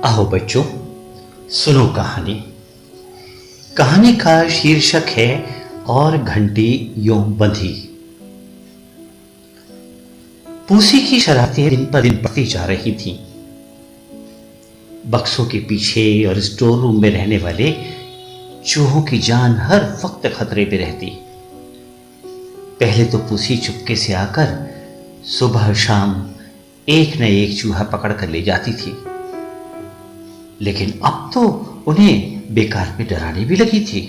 आओ बच्चों, सुनो कहानी। कहानी का शीर्षक है और घंटी यूं बंधी। पूसी की शरारतें दिन पर दिन बढ़ती जा रही थीं। बक्सों के पीछे और स्टोर रूम में रहने वाले चूहों की जान हर वक्त खतरे में रहती। पहले तो पूसी चुपके से आकर सुबह शाम एक न एक चूहा पकड़ कर ले जाती थी, लेकिन अब तो उन्हें बेकार में डराने भी लगी थी।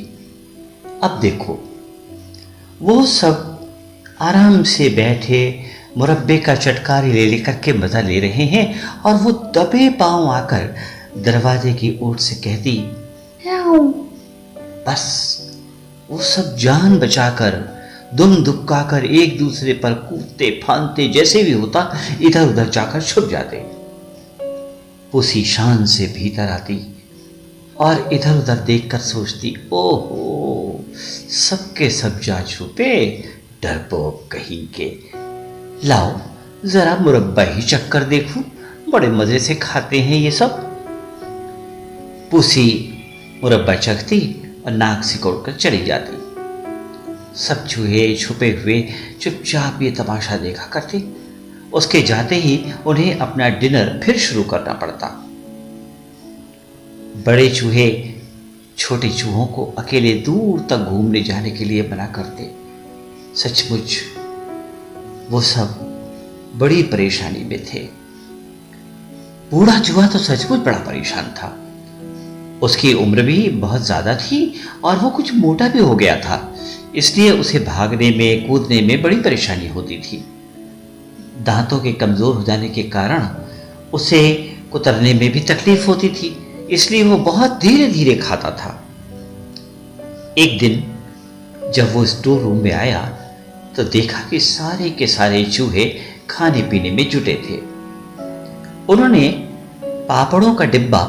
अब देखो, वो सब आराम से बैठे मुरब्बे का चटकारे ले लेकर के मजा ले रहे हैं और वो दबे पांव आकर दरवाजे की ओर से कहती म्याऊं। बस वो सब जान बचाकर दुम दुबकाकर एक दूसरे पर कूदते फांदते, जैसे भी होता इधर उधर जाकर छुप जाते। पूसी शान से भीतर आती और इधर उधर देखकर सोचती, ओहो, सबके सब जा छुपे, डरपोक कहीं के। लाओ जरा मुरब्बा ही चक्कर देखूं, बड़े मजे से खाते हैं ये सब। पूसी मुरब्बा चखती और नाक सिकोड़कर चली जाती। सब चूहे छुपे हुए चुपचाप ये तमाशा देखा करते। उसके जाते ही उन्हें अपना डिनर फिर शुरू करना पड़ता। बड़े चूहे छोटे चूहों को अकेले दूर तक घूमने जाने के लिए मना करते। सचमुच वो सब बड़ी परेशानी में थे। बूढ़ा चूहा तो सचमुच बड़ा परेशान था। उसकी उम्र भी बहुत ज्यादा थी और वो कुछ मोटा भी हो गया था, इसलिए उसे भागने में कूदने में बड़ी परेशानी होती थी। दांतों के कमजोर हो जाने के कारण उसे कुतरने में भी तकलीफ होती थी, इसलिए वो बहुत धीरे धीरे खाता था। एक दिन जब वो स्टोर रूम में आया तो देखा कि सारे के सारे चूहे खाने पीने में जुटे थे। उन्होंने पापड़ों का डिब्बा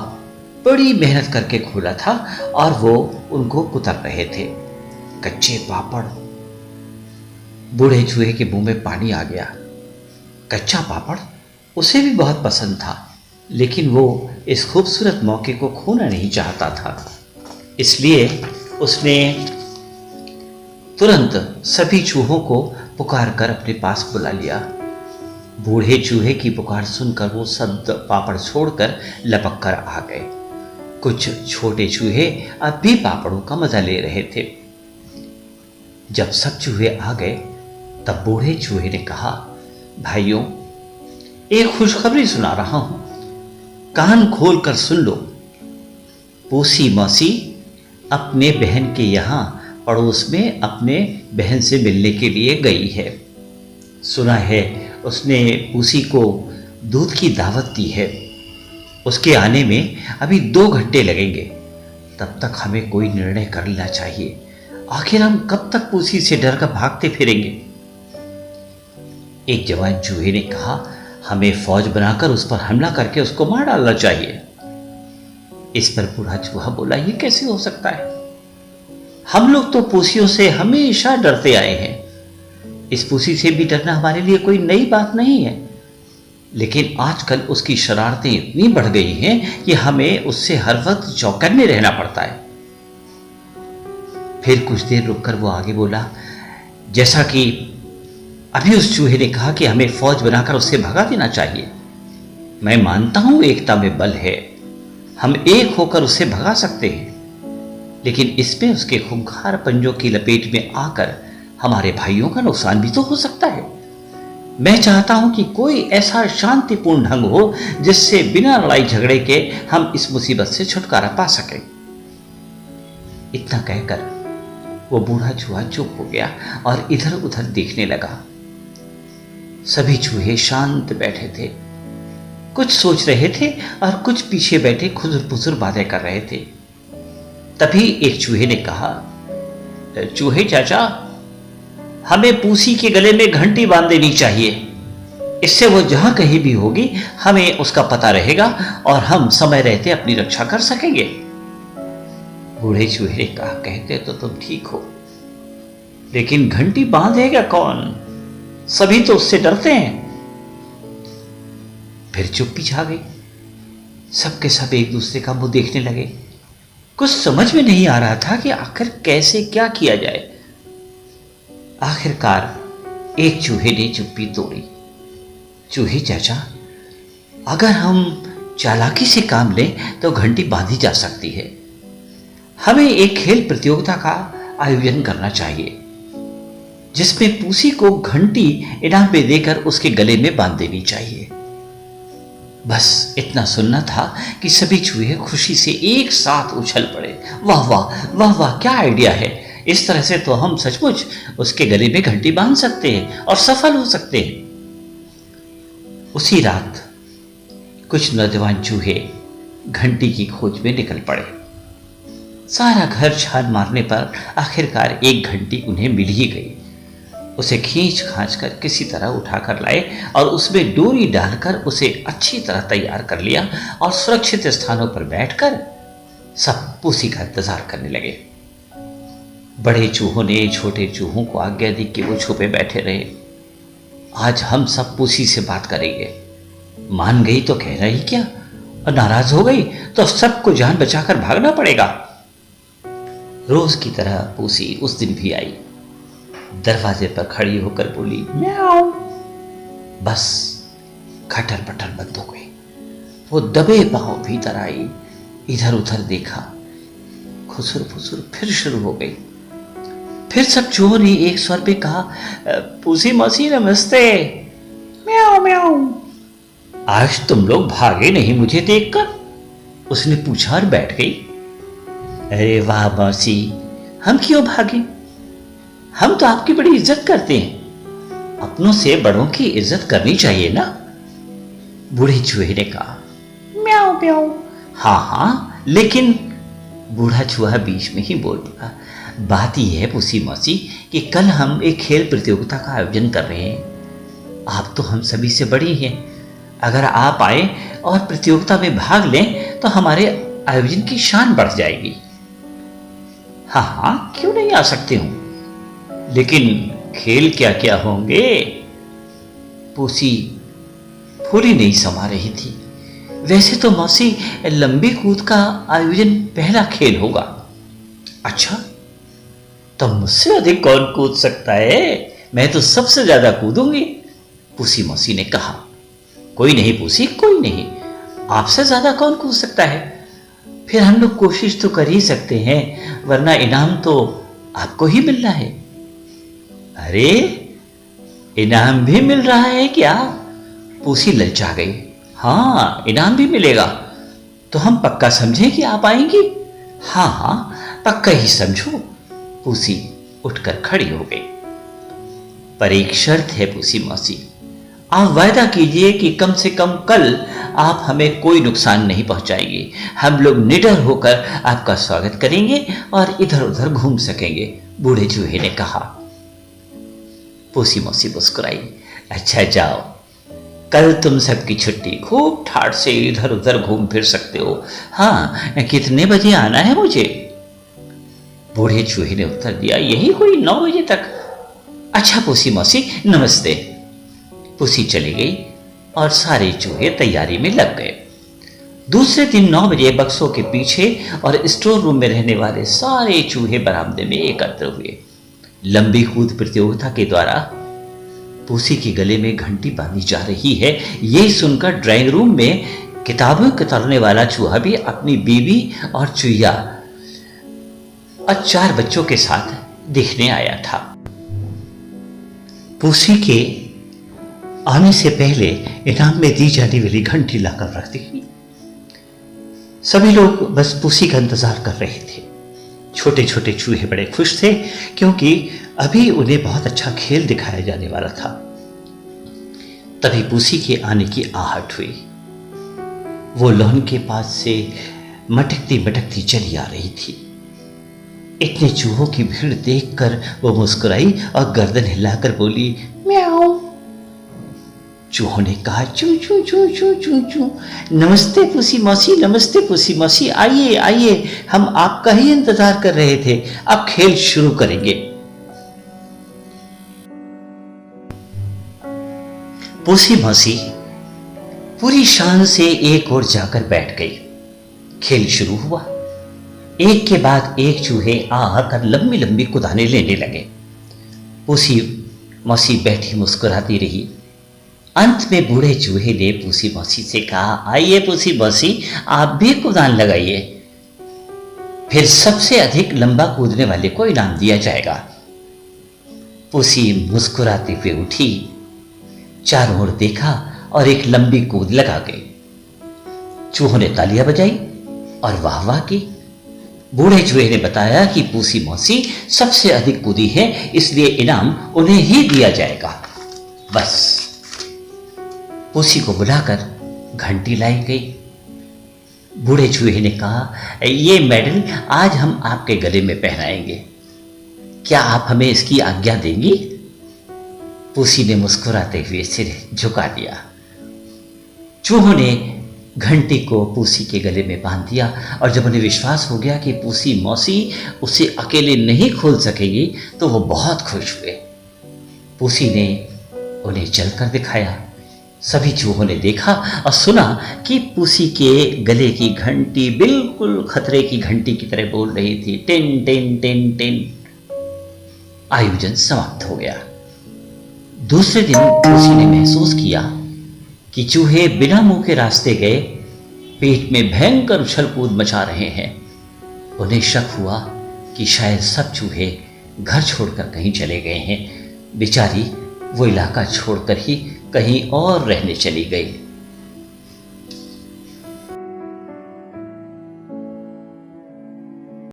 बड़ी मेहनत करके खोला था और वो उनको कुतर रहे थे। कच्चे पापड़। बूढ़े चूहे के मुंह में पानी आ गया। कच्चा पापड़ उसे भी बहुत पसंद था, लेकिन वो इस खूबसूरत मौके को खोना नहीं चाहता था, इसलिए उसने तुरंत सभी चूहों को पुकार कर अपने पास बुला लिया। बूढ़े चूहे की पुकार सुनकर वो सब पापड़ छोड़कर लपक कर आ गए। कुछ छोटे चूहे अब भी पापड़ों का मजा ले रहे थे। जब सब चूहे आ गए तब बूढ़े चूहे ने कहा, भाइयों, एक खुशखबरी सुना रहा हूं, कान खोल कर सुन लो। पूसी मौसी अपने बहन के यहां पड़ोस में अपने बहन से मिलने के लिए गई है। सुना है उसने पूसी को दूध की दावत दी है। उसके आने में अभी 2 घंटे लगेंगे। तब तक हमें कोई निर्णय कर लेना चाहिए। आखिर हम कब तक पूसी से डर कर भागते फिरेंगे? एक जवान चूहे ने कहा, हमें फौज बनाकर उस पर हमला करके उसको मार डालना चाहिए। इस पर बूढ़ा चूहा बोला, ये कैसे हो सकता है? हम लोग तो पूसियों से हमेशा डरते आए हैं। इस पूसी से भी डरना हमारे लिए कोई नई बात नहीं है, लेकिन आजकल उसकी शरारतें इतनी बढ़ गई हैं कि हमें उससे हर वक्त चौकन्ने रहना पड़ता है। फिर कुछ देर रुककर वो आगे बोला, जैसा कि अभी उस चूहे ने कहा कि हमें फौज बनाकर उससे भगा देना चाहिए। मैं मानता हूं एकता में बल है, हम एक होकर उससे भगा सकते हैं, लेकिन इसमें उसके खूंखार पंजों की लपेट में आकर हमारे भाइयों का नुकसान भी तो हो सकता है। मैं चाहता हूं कि कोई ऐसा शांतिपूर्ण ढंग हो जिससे बिना लड़ाई झगड़े के हम इस मुसीबत से छुटकारा पा सकें। इतना कहकर वो बूढ़ा चूहा चुप हो गया और इधर उधर देखने लगा। सभी चूहे शांत बैठे थे, कुछ सोच रहे थे और कुछ पीछे बैठे खुजुर पुजुर बातें कर रहे थे। तभी एक चूहे ने कहा, चूहे चाचा, हमें पूसी के गले में घंटी बांध देनी चाहिए। इससे वो जहां कहीं भी होगी हमें उसका पता रहेगा और हम समय रहते अपनी रक्षा कर सकेंगे। बूढ़े चूहे ने कहा, कहते तो तुम ठीक हो, लेकिन घंटी बांधेगा कौन? सभी तो उससे डरते हैं। फिर चुप्पी छा गई। सबके सब एक दूसरे का मुंह देखने लगे। कुछ समझ में नहीं आ रहा था कि आखिर कैसे क्या किया जाए। आखिरकार एक चूहे ने चुप्पी तोड़ी। चूहे चाचा, अगर हम चालाकी से काम लें तो घंटी बांधी जा सकती है। हमें एक खेल प्रतियोगिता का आयोजन करना चाहिए जिसमें पूसी को घंटी इनाम में देकर उसके गले में बांध देनी चाहिए। बस इतना सुनना था कि सभी चूहे खुशी से एक साथ उछल पड़े। वाह वाह वाह वाह, क्या आइडिया है! इस तरह से तो हम सचमुच उसके गले में घंटी बांध सकते हैं और सफल हो सकते हैं। उसी रात कुछ नौजवान चूहे घंटी की खोज में निकल पड़े। सारा घर छान मारने पर आखिरकार एक घंटी उन्हें मिल ही गई। उसे खींच खांच कर किसी तरह उठाकर लाए और उसमें डोरी डालकर उसे अच्छी तरह तैयार कर लिया और सुरक्षित स्थानों पर बैठकर सब पूसी का इंतजार करने लगे। बड़े चूहों ने छोटे चूहों को आज्ञा दी कि वो छुपे बैठे रहे। आज हम सब पूसी से बात करेंगे। मान गई तो कहना ही क्या, और नाराज हो गई तो सबको जान बचाकर भागना पड़ेगा। रोज की तरह पूसी उस दिन भी आई। दरवाजे पर खड़ी होकर बोली, म्याऊ। बस खटर पटर बंद हो गई। वो दबे पांव भीतर आई, इधर उधर देखा, खुसुर फुसुर फिर शुरू हो गई। फिर सब चूहों ने एक स्वर पे कहा, पूसी मौसी नमस्ते। म्याऊ म्याऊ। आज तुम लोग भागे नहीं मुझे देखकर? उसने पूछा और बैठ गई। अरे वाह मौसी, हम क्यों भागे? हम तो आपकी बड़ी इज्जत करते हैं। अपनों से बड़ों की इज्जत करनी चाहिए ना? बूढ़े चूहे ने कहा। म्याऊ म्याऊ। हाँ हाँ, लेकिन बूढ़ा चूहा बीच में ही बोल पड़ा। बात यह है पूसी मौसी कि कल हम एक खेल प्रतियोगिता का आयोजन कर रहे हैं। आप तो हम सभी से बड़ी हैं। अगर आप आए और प्रतियोगिता में भाग लें तो हमारे आयोजन की शान बढ़ जाएगी। हाँ हाँ, क्यों नहीं आ सकते हूं, लेकिन खेल क्या क्या होंगे? पूसी फूली नहीं समा रही थी। वैसे तो मौसी, लंबी कूद का आयोजन पहला खेल होगा। अच्छा, तो मुझसे अधिक कौन कूद सकता है? मैं तो सबसे ज्यादा कूदूंगी, पूसी मौसी ने कहा। कोई नहीं पूसी, कोई नहीं, आपसे ज्यादा कौन कूद सकता है? फिर हम लोग कोशिश तो कर ही सकते हैं, वरना इनाम तो आपको ही मिलना है। अरे, इनाम भी मिल रहा है क्या? पूसी ललचा गई। हाँ, इनाम भी मिलेगा। तो हम पक्का समझें कि आप आएंगी? हाँ हाँ, पक्का ही समझो। पूसी उठकर खड़ी हो गई। पर एक शर्त है पूसी मौसी, आप वायदा कीजिए कि कम से कम कल आप हमें कोई नुकसान नहीं पहुंचाएंगे। हम लोग निडर होकर आपका स्वागत करेंगे और इधर उधर घूम सकेंगे, बूढ़े चूहे ने कहा। पूसी मौसी मुस्कुराई। अच्छा जाओ, कल तुम सबकी छुट्टी, खूब ठाठ से इधर उधर घूम फिर सकते हो। हाँ, कितने बजे आना है मुझे? बूढ़े चूहे ने उत्तर दिया, यही कोई 9 बजे तक। अच्छा पूसी मौसी, नमस्ते। पूसी चली गई और सारे चूहे तैयारी में लग गए। दूसरे दिन 9 बजे बक्सों के पीछे और स्टोर रूम में रहने वाले सारे चूहे बरामदे में एकत्र हुए। लंबी कूद प्रतियोगिता के द्वारा पूसी के गले में घंटी बांधी जा रही है, यह सुनकर ड्राइंग रूम में किताबें कतरने वाला चूहा भी अपनी बीवी और चुईया और 4 बच्चों के साथ दिखने आया था। पूसी के आने से पहले इनाम में दी जाने वाली घंटी लाकर रख दी। सभी लोग बस पूसी का इंतजार कर रहे थे। छोटे छोटे चूहे बड़े खुश थे क्योंकि अभी उन्हें बहुत अच्छा खेल दिखाया जाने वाला था। तभी पूसी के आने की आहट हुई। वो लॉन के पास से मटकती मटकती चली आ रही थी। इतने चूहों की भीड़ देखकर वो मुस्कुराई और गर्दन हिलाकर बोली, म्याऊ। चूहों ने कहा, चू चू चू चू चू चू। नमस्ते पूसी मौसी, नमस्ते पूसी मौसी, आइए आइए, हम आपका ही इंतजार कर रहे थे। अब खेल शुरू करेंगे। पूसी मौसी पूरी शान से एक ओर जाकर बैठ गई। खेल शुरू हुआ। एक के बाद एक चूहे आकर लंबी लंबी कुदाने लेने लगे। पूसी मौसी बैठी मुस्कुराती रही। अंत में बूढ़े चूहे ने पूसी मौसी से कहा, आइए पूसी मौसी, आप भी कुदान लगाइए, फिर सबसे अधिक लंबा कूदने वाले को इनाम दिया जाएगा। पूसी मुस्कुराते हुए उठी, चारों ओर देखा और एक लंबी कूद लगा गई। चूहों ने तालियां बजाई और वाह वाह की। बूढ़े चूहे ने बताया कि पूसी मौसी सबसे अधिक कूदी है, इसलिए इनाम उन्हें ही दिया जाएगा। बस पूसी को बुलाकर घंटी लाई गई। बूढ़े चूहे ने कहा, ये मेडल आज हम आपके गले में पहनाएंगे, क्या आप हमें इसकी आज्ञा देंगी? पूसी ने मुस्कुराते हुए सिर झुका दिया। चूहों ने घंटी को पूसी के गले में बांध दिया और जब उन्हें विश्वास हो गया कि पूसी मौसी उसे अकेले नहीं खोल सकेगी तो वो बहुत खुश हुए। पूसी ने उन्हें चलकर दिखाया। सभी चूहों ने देखा और सुना कि पूसी के गले की घंटी बिल्कुल खतरे की घंटी की तरह बोल रही थी, टिन टिन टिन टिन। आयोजन समाप्त हो गया। दूसरे दिन पूसी ने महसूस किया कि चूहे बिना मुंह के रास्ते गए पेट में भयंकर उछल कूद मचा रहे हैं। उन्हें शक हुआ कि शायद सब चूहे घर छोड़कर कहीं चले गए हैं। बेचारी वो इलाका छोड़कर ही कहीं और रहने चली गई।